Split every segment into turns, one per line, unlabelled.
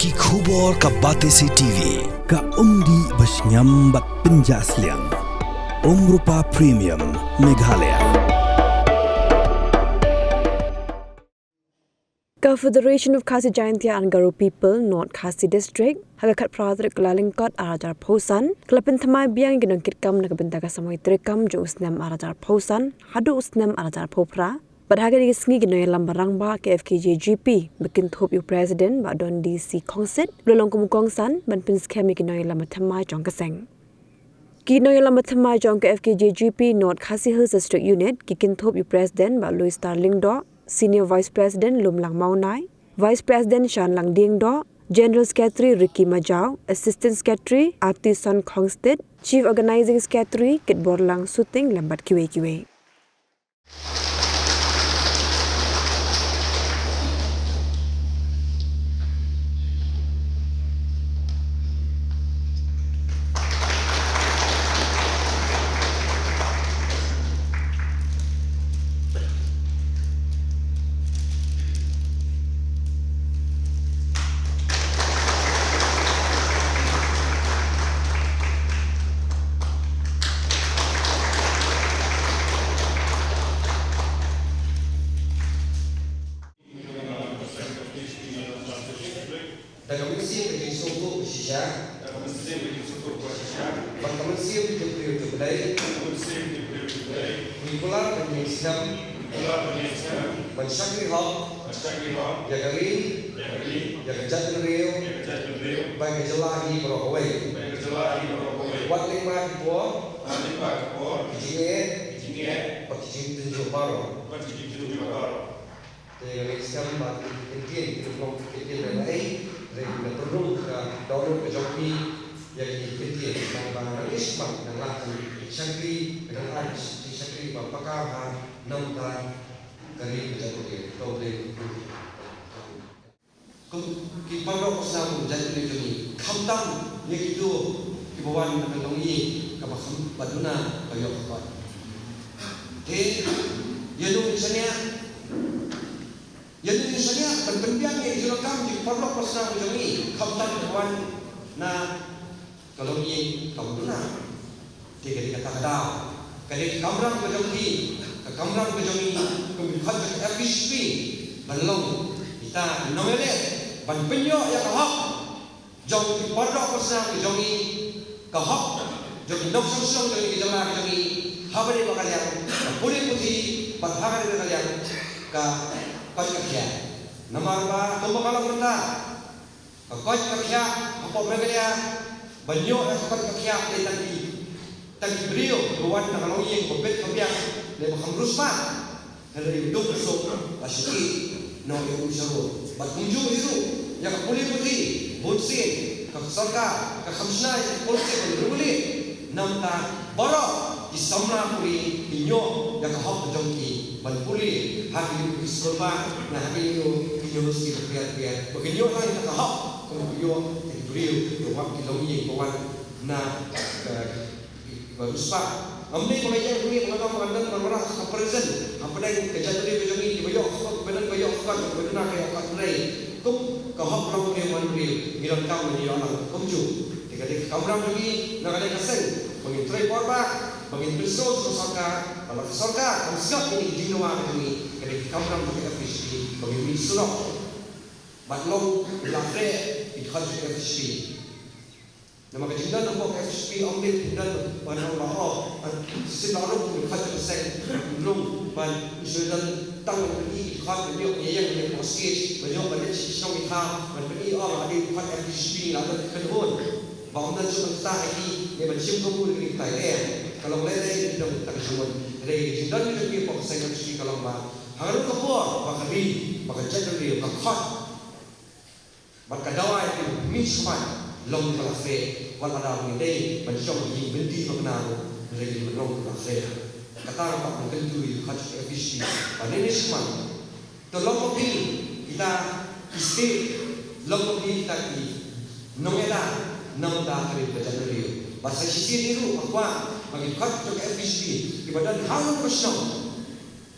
Ki khubor ka Batesi TV ka umdi basnyam bat penjaslian Rupa Premium Meghalaya.
Ka Federation of Khasi Jaintia and Garo People North Khasi District hagakat pradrik lalingkot arajar pausan Pynthymmai biang Nongkitkam nakabentaga samoy trekam jo usnam arajar pausan hadu usnam arajar popra Badhaga isngi ginoy lambarang ba ke Fkjgp bikin thop yu president ba don DC Kongsit lolong kumukongsan ban Pynthymmai ginoy Pynthymmai jong kaseng Ginoy Pynthymmai jong ke Fkjgp North Khasi Hills District Unit kikin thop yu president ba Louis Starling do Senior Vice President Lumlang Maunai Vice President Shan Lang Ding do General Secretary Ricky Majau Assistant Secretary Artisan Kongstit Chief Organizing Secretary Kit Borlang Suting lambat QA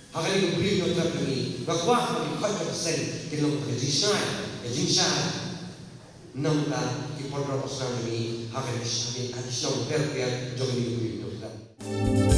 Hagaling believe your trap to me. Gagwa maging 5% kilong kajisnay, kajingsa. namka ki portro posna ni hakan additional welfare jogi ni kuyi dokter